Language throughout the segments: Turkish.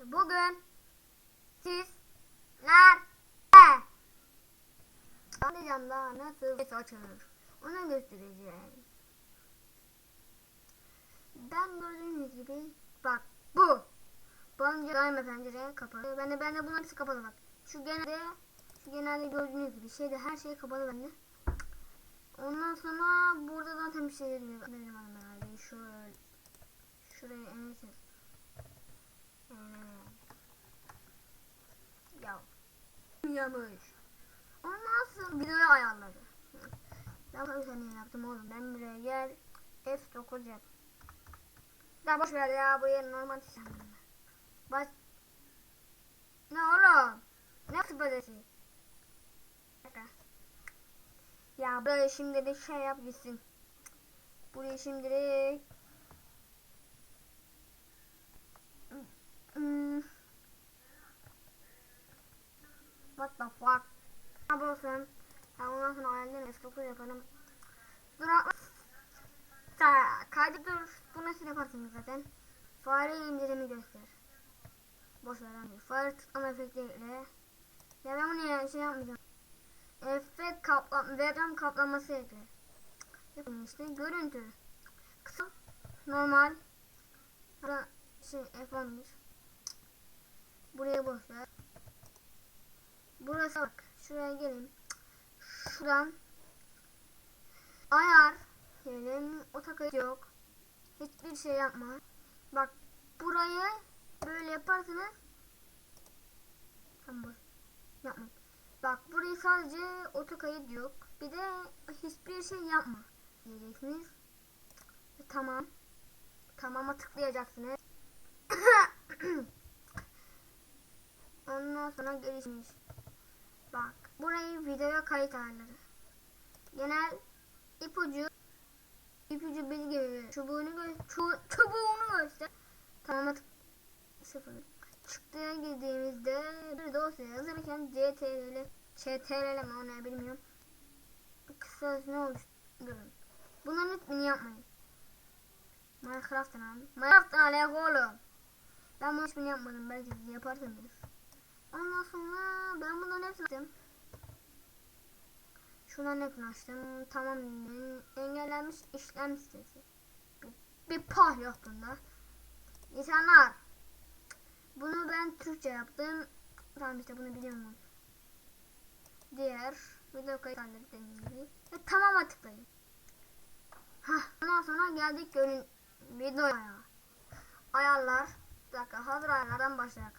Bugün sizlerle camda nasıl ses açılır onu göstereceğim. Ben gördüğünüz gibi bak bu önce daima pencere kapalı. Ben de bunlar hepsi kapalı bak. Şu genelde gördüğünüz gibi her şey kapalı bende. Ondan sonra burada zaten bir şey değil. Benim hanım herhalde şuraya enesiniz. Yamış. Ondan sonra videoyu ayarladı. Ben bu yüzden yaptım oğlum. Ben buraya gel F9 yap. Daha boş ver ya, bu yer normal sistem. Bas. Ne oğlum? Ne tıpadesi? Ya buraya şimdi de şey yap gitsin. Buraya şimdi de what the fuck? Ne yapıyorsun? Ondan sonra ayarlarım F9 yaparım. Dur kaydı dur. Bu nasıl yaparsınız zaten? Fare indirimi göster. Boş ver abi. Fare tıklama efektiyle. Ya ben bunu şey yapmayacağım. Efekt vereceğim kaplaması ekle. Yapın işte. Görüntü. Kısa. Normal. Burada F11. Buraya boş ver. Burası bak. Şuraya gelin. Şuradan ayar diyelim. O takı yok. Hiçbir şey yapma. Bak burayı böyle yaparsanız tamam, yapmayın. Bak burayı sadece otokayıt yok. Bir de hiçbir şey yapma diyeceksiniz. Tamam. Tamama tıklayacaksınız. Ondan sonra gelişmiş. Bak burayı videoya kayıt ayarları. Genel ipucu bilgi çubuğunu göster. Tamam, sıfır. Çıktıya girdiğimizde bir dosya yazırken CTRL mi onu bilmiyorum. Kısası ne oluşturun. Bunların hiçbirini yapmayın. Minecraft'tan aldım. Minecraft'tan alak oğlum. Ben bunun hiçbirini yapmadım. Belki siz yaparsınız. Ondan sonra ben bunların hepsini açtım. Şuradan hepsini açtım. Tamam. Engellenmiş işlem sitesi. Bir pah yok bunda. İnsanlar. Bunu ben Türkçe yaptım. Tamam işte bunu biliyorum. Diğer video kayıtlarları dediğim gibi. Ve tamama tıklayın. Ondan sonra geldik videoya. Ayarlar. Bir dakika, hazır ayarlardan başlayalım.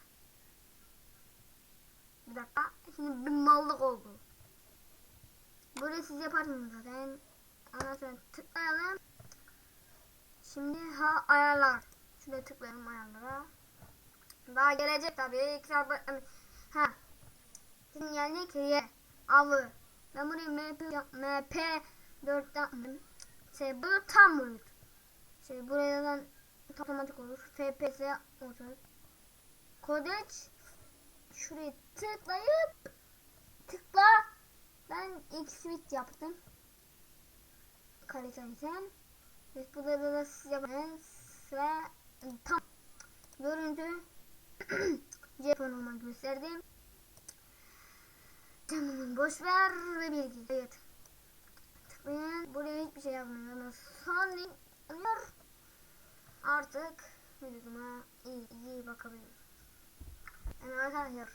Bir dakika. Şimdi bir mallık oldu. Böyle siz yaparsınız zaten. Ondan sonra tıklayalım. Şimdi ayarlar. Şuraya tıklayalım ayarlara. Daha gelecek tabii. Şimdi geldik avı. Ben burayı MP4 yaptım. Bu tam boyut. Buradan otomatik olur. FPS olur. Kodec. Şurayı tıkla. Ben X-Switch yaptım. Kalitesen. Burada da siz yaparsınız. Ve tam görüntü Japon'uma gösterdim. Tamam, boş ver ve bilgi. Evet. Tıklayın. Buraya hiçbir şey yapmıyorum ama sonra artık videoma iyi bakabiliriz. Yani arkadaşlar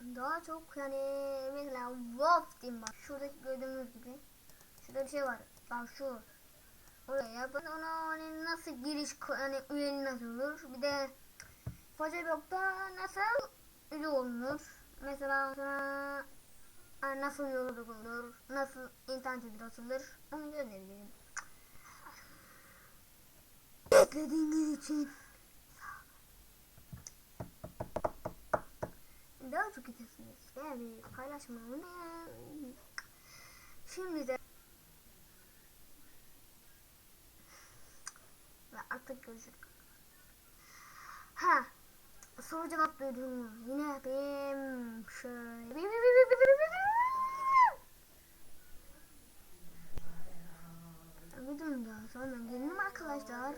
daha çok mesela Wolf Team var. Şuradaki gördüğünüz gibi. Şurada bir şey var. Bak şu. Oraya yapın. Ona nasıl giriş üyeliği nasıl olur. Bir de Facebook'ta nasıl üye olunur. Mesela nasıl yolculuk olur, nasıl internet açılır, onu göstereyim. Beklediğiniz için daha çok izlesiniz veya bir paylaşmayı unutmayın. Şimdi de ve artık görüşürüz. Soru cevap bölümü yine yapayım. Şöyle videonun da sonuna geldim arkadaşlar.